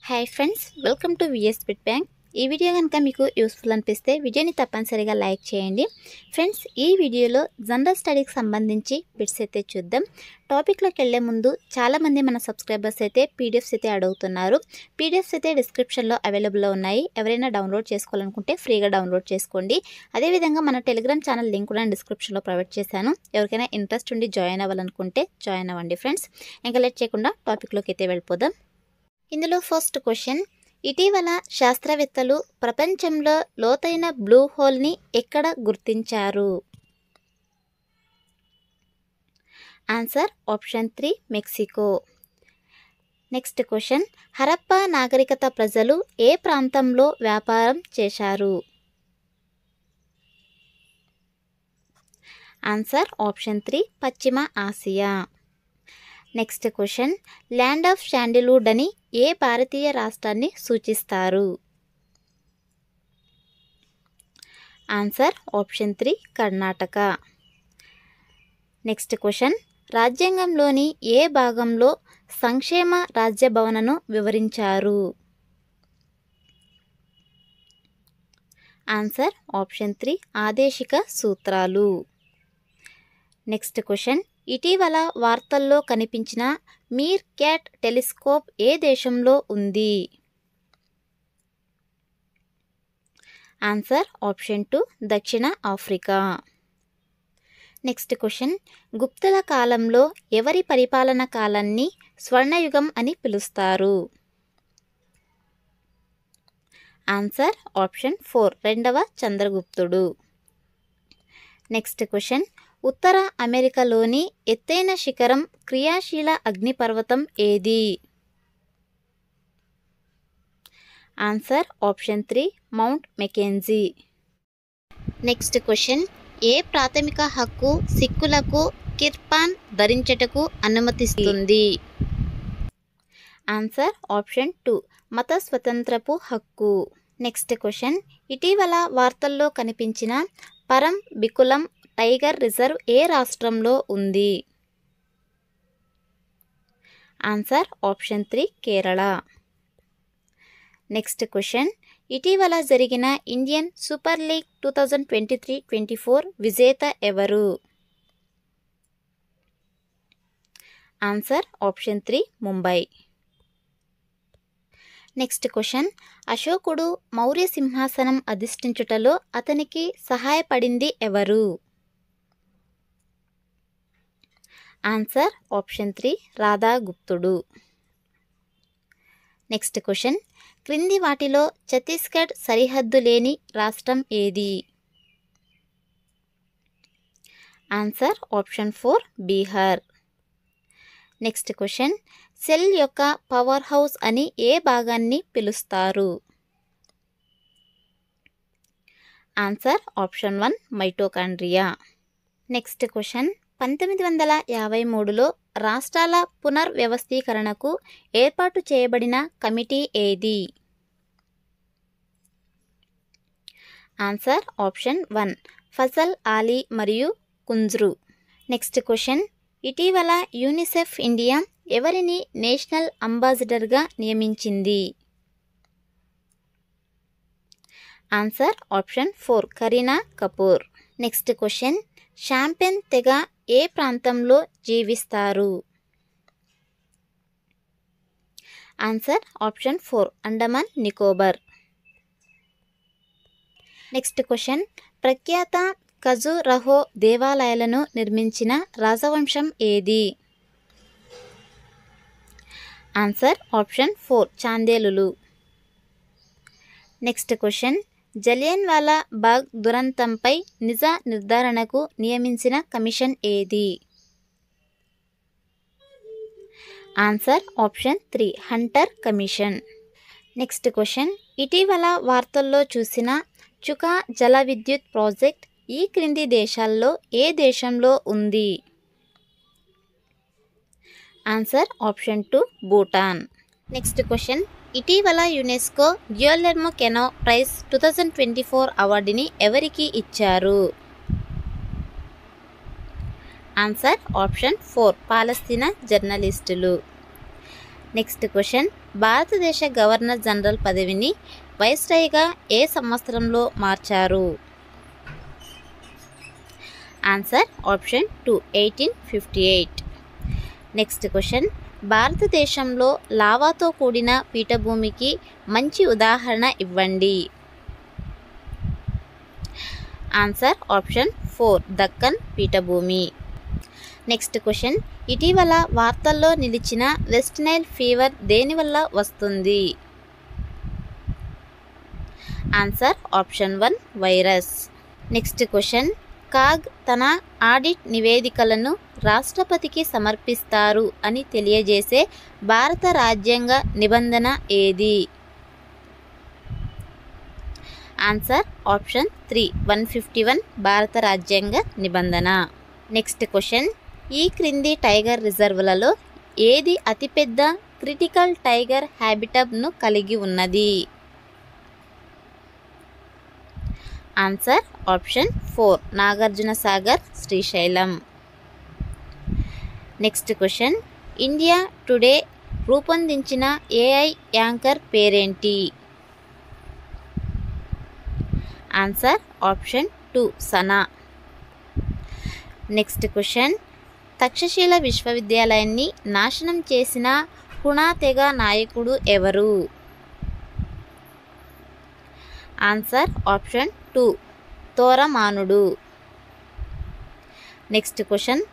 Hi friends, welcome to VS bit bank. ఈ video కనుక మీకు యూస్ఫుల్ అనిపిస్తే వీడియోని తప్పనిసరిగా లైక్ చేయండి. ఫ్రెండ్స్, ఈ వీడియోలో జనరల్ స్టడీకి సంబంధించి బిట్స్ అయితే చూద్దాం. టాపిక్లోకి వెళ్ళే ముందు చాలామంది మన సబ్స్క్రైబర్స్ అయితే పీడిఎఫ్స్ అయితే అడుగుతున్నారు. పీడిఎఫ్స్ అయితే డిస్క్రిప్షన్లో అవైలబుల్లో ఉన్నాయి. ఎవరైనా డౌన్లోడ్ చేసుకోవాలనుకుంటే ఫ్రీగా డౌన్లోడ్ చేసుకోండి. అదేవిధంగా మన టెలిగ్రామ్ ఛానల్ లింక్ కూడా డిస్క్రిప్షన్లో ప్రొవైడ్ చేశాను. ఎవరికైనా ఇంట్రెస్ట్ ఉండి జాయిన్ అవ్వాలనుకుంటే జాయిన్ అవ్వండి ఫ్రెండ్స్. ఇంకా లేట్ చేయకుండా టాపిక్లోకి అయితే వెళ్ళిపోదాం. ఇందులో ఫస్ట్ క్వశ్చన్, ఇటీవల శాస్త్రవేత్తలు ప్రపంచంలో లోతైన బ్లూ హోల్ని ఎక్కడ గుర్తించారు? Answer option 3 Mexico. Next question, Harappa నాగరికత ప్రజలు ఏ ప్రాంతంలో వ్యాపారం చేశారు? ఆన్సర్ ఆప్షన్ 3 పశ్చిమ Asia. Next question, land of Sandalwood అని ఏ భారతీయ రాష్ట్రాన్ని సూచిస్తారు? Answer option 3 Karnataka. Next question, రాజ్యాంగంలోని ఏ భాగంలో సంక్షేమ రాజ్యభవనను వివరించారు? ఆన్సర్ ఆప్షన్ 3 ఆదేశిక సూత్రాలు. నెక్స్ట్ క్వశ్చన్, ఇటీవల వార్తల్లో కనిపించిన మీర్ క్యాట్ టెలిస్కోప్ ఏ దేశంలో ఉంది? ఆన్సర్ ఆప్షన్ 2 దక్షిణ ఆఫ్రికా. నెక్స్ట్ క్వశ్చన్, గుప్తుల కాలంలో ఎవరి పరిపాలన కాలాన్ని స్వర్ణయుగం అని పిలుస్తారు? ఆన్సర్ ఆప్షన్ 4 రెండవ చంద్రగుప్తుడు. నెక్స్ట్ క్వశ్చన్, ఉత్తర అమెరికాలోని ఎత్తైన శిఖరం క్రియాశీల అగ్నిపర్వతం ఏది? Answer option 3 mount Mackenzie. Next question, ఏ ప్రాథమిక హక్కు సిక్కులకు కిర్పాన్ ధరించటకు అనుమతిస్తుంది? ఆన్సర్ ఆప్షన్ 2 మత స్వతంత్రపు హక్కు. నెక్స్ట్ క్వశ్చన్, ఇటీవల వార్తల్లో కనిపించిన పరం బికులం టైగర్ రిజర్వ్ ఏ రాష్ట్రంలో ఉంది? Answer option 3 Kerala. Next question, ఇటీవల జరిగిన ఇండియన్ సూపర్ లీగ్ 2023-24 విజేత ఎవరు? Answer option 3 Mumbai. Next question, అశోకుడు మౌర్య సింహాసనం అధిష్ఠించుటలో అతనికి సహాయపడింది ఎవరు? ఆన్సర్ ఆప్షన్ 3 రాధాగుప్తుడు. నెక్స్ట్ క్వశ్చన్, క్రింది వాటిలో ఛత్తీస్గఢ్ సరిహద్దు లేని రాష్ట్రం ఏది? Answer option 4 Bihar. Next question, cell యొక్క పవర్ హౌస్ అని ఏ భాగాన్ని పిలుస్తారు? Answer option 1 mitochondria. Next question, 1953లో రాష్ట్రాల పునర్వ్యవస్థీకరణకు ఏర్పాటు చేయబడిన కమిటీ ఏది? ఆన్సర్ ఆప్షన్ 1 ఫజల్ ఆలీ మరియు కుంజ్రు. నెక్స్ట్ క్వశ్చన్, ఇటీవల యూనిసెఫ్ ఇండియా ఎవరిని నేషనల్ అంబాసిడర్గా నియమించింది? Answer option 4 Kareena Kapoor. Next question, Shompen తెగ ఏ ప్రాంతంలో జీవిస్తారు? Answer option 4 Andaman Nicobar. Next question, ప్రఖ్యాత ఖజురహో దేవాలయాలను నిర్మించిన రాజవంశం ఏది? ఆన్సర్ ఆప్షన్ 4 చాందేలులు. నెక్స్ట్ క్వశ్చన్, జలియన్వాలా బాగ్ దురంతంపై నిజ నిర్ధారణకు నియమించిన కమిషన్ ఏది? Answer option 3 Hunter commission. Next question, ఇటీవల వార్తల్లో చూసిన చుకా జల విద్యుత్ ప్రాజెక్ట్ ఈ క్రింది దేశాల్లో ఏ దేశంలో ఉంది? Answer option 2 Bhutan. Next question, ఇటీవల యునెస్కో గియోలెర్మో కెనో ప్రైజ్ 2024 అవార్డుని ఎవరికి ఇచ్చారు? ఆన్సర్ ఆప్షన్ 4 పాలస్తీనా జర్నలిస్టులు. నెక్స్ట్ క్వశ్చన్, భారతదేశ గవర్నర్ జనరల్ పదవిని వైస్రాయ్గా ఏ సంవత్సరంలో మార్చారు? Answer option 2 1858. నెక్స్ట్ క్వశ్చన్, భారతదేశంలో లావాతో కూడిన పీఠభూమికి మంచి ఉదాహరణ ఇవ్వండి. ఆన్సర్ ఆప్షన్ 4 దక్కన్ పీఠభూమి. నెక్స్ట్ క్వశ్చన్, ఇటీవల వార్తల్లో నిలిచిన వెస్ట్ నైల్ ఫీవర్ దేనివల్ల వస్తుంది? Answer option 1 virus. Next question, CAG తన ఆడిట్ నివేదికలను రాష్ట్రపతికి సమర్పిస్తారు అని తెలియజేసే భారత రాజ్యాంగ నిబంధన ఏది? ఆన్సర్ ఆప్షన్ 3 151 భారత రాజ్యాంగ నిబంధన. నెక్స్ట్ క్వశ్చన్, ఈ క్రింది టైగర్ రిజర్వులలో ఏది అతిపెద్ద క్రిటికల్ టైగర్ హ్యాబిటట్ను కలిగి ఉన్నది? Answer option 4 Nagarjuna Sagar Srisailam. Next question, India today రూపొందించిన ఏఐ యాంకర్ పేరేంటి? Answer option 2 Sana. Next question, Takshashila విశ్వవిద్యాలయాన్ని నాశనం చేసిన హుణా తెగ నాయకుడు ఎవరు? ఆన్సర్ ఆప్షన్ 2 తోరమానుడు. నెక్స్ట్ క్వశ్చన్,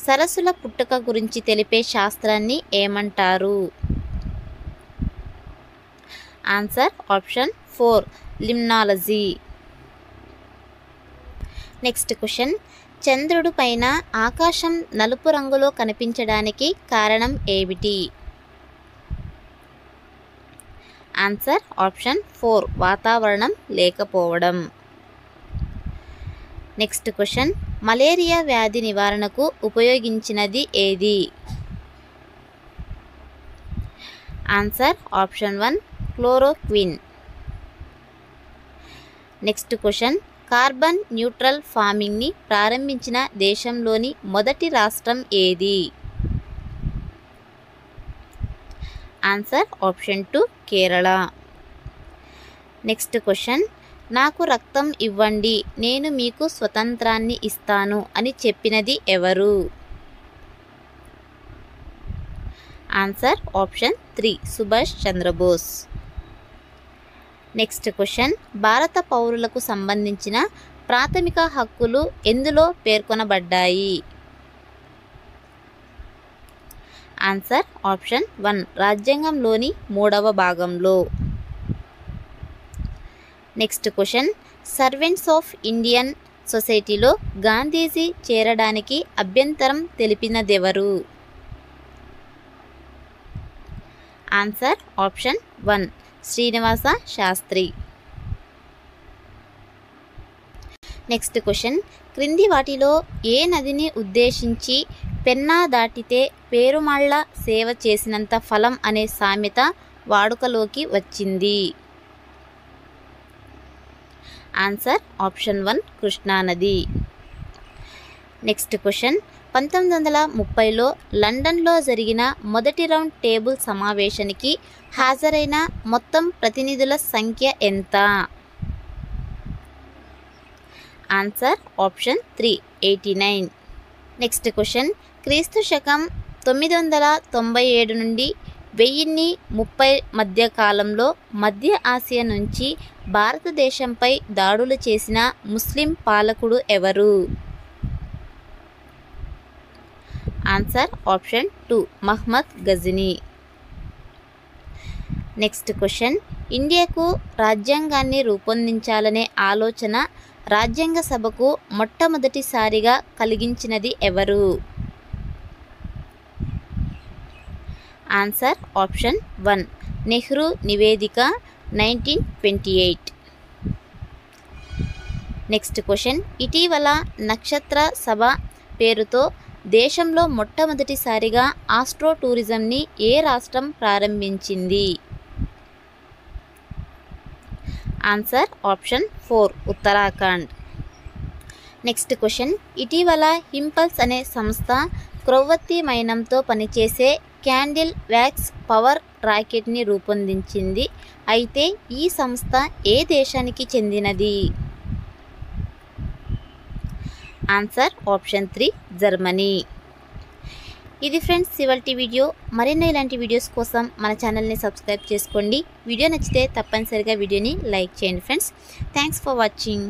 సరస్సుల పుట్టుక గురించి తెలిపే శాస్త్రాన్ని ఏమంటారు? Answer option 4 limnology. Next question, చంద్రుడి పైన ఆకాశం నలుపు రంగులో కనిపించడానికి కారణం ఏమిటి? ఆన్సర్ ఆప్షన్ 4 వాతావరణం లేకపోవడం. నెక్స్ట్ క్వశ్చన్, మలేరియా వ్యాధి నివారణకు ఉపయోగించినది ఏది? Answer option 1 chloroquine. Next question, carbon neutral ఫార్మింగ్ని ప్రారంభించిన దేశంలోని మొదటి రాష్ట్రం ఏది? Answer option 2 Kerala. Next question, నాకు రక్తం ఇవ్వండి నేను మీకు స్వతంత్రాన్ని ఇస్తాను అని చెప్పినది ఎవరు? Answer option 3 Subhash Chandra Bose. Next question, భారత పౌరులకు సంబంధించిన ప్రాథమిక హక్కులు ఎందులో పేర్కొనబడ్డాయి? ఆన్సర్ ఆప్షన్ 1 రాజ్యాంగంలోని 3వ భాగంలో. Next question, servants of Indian సొసైటీలో గాంధీజీ చేరడానికి అభ్యంతరం తెలిపినదెవరు? Answer option 1 Srinivasa Sastri. Next question, క్రింది వాటిలో ఏ నదిని ఉద్దేశించి పెన్నా దాటితే పేరుమాళ్ల సేవ చేసినంత ఫలం అనే సామెత వాడుకలోకి వచ్చింది? ఆన్సర్ ఆప్షన్ 1 కృష్ణానది. నెక్స్ట్ క్వశ్చన్, 1930లో లండన్లో జరిగిన మొదటి రౌండ్ టేబుల్ సమావేశానికి హాజరైన మొత్తం ప్రతినిధుల సంఖ్య ఎంత? Answer option 3 89. నెక్స్ట్ క్వశ్చన్, క్రీస్తు శకం 997 నుండి 1030 మధ్య కాలంలో మధ్య ఆసియా నుంచి భారతదేశంపై దాడులు చేసిన ముస్లిం పాలకుడు ఎవరు? Answer option 2 Mahmud Ghazni. Next question, ఇండియాకు రాజ్యాంగాన్ని రూపొందించాలనే ఆలోచన రాజ్యాంగ సభకు మొట్టమొదటిసారిగా కలిగించినది ఎవరు? ఆన్సర్ ఆప్షన్ 1 నెహ్రూ నివేదిక 1928. నెక్స్ట్ క్వశ్చన్, ఇటీవల నక్షత్ర సభ పేరుతో దేశంలో మొట్టమొదటిసారిగా ఆస్ట్రో టూరిజంని ఏ రాష్ట్రం ప్రారంభించింది? Answer option 4 Uttarakhand. Next question, ఇటీవల హింపల్స్ అనే సంస్థ క్రొవ్వొత్తి మైనంతో పనిచేసే క్యాండిల్ వ్యాక్స్ పవర్ రాకెట్ని రూపొందించింది. అయితే ఈ సంస్థ ఏ దేశానికి చెందినది? Answer option 3 Germany. ఇది ఫ్రెండ్స్ ఇవాల్టి వీడియో. మరిన్ని ఇలాంటి వీడియోస్ కోసం మన ఛానల్ని సబ్స్క్రైబ్ చేసుకోండి. వీడియో నచ్చితే తప్పనిసరిగా వీడియోని లైక్ చేయండి ఫ్రెండ్స్. Thanks for watching.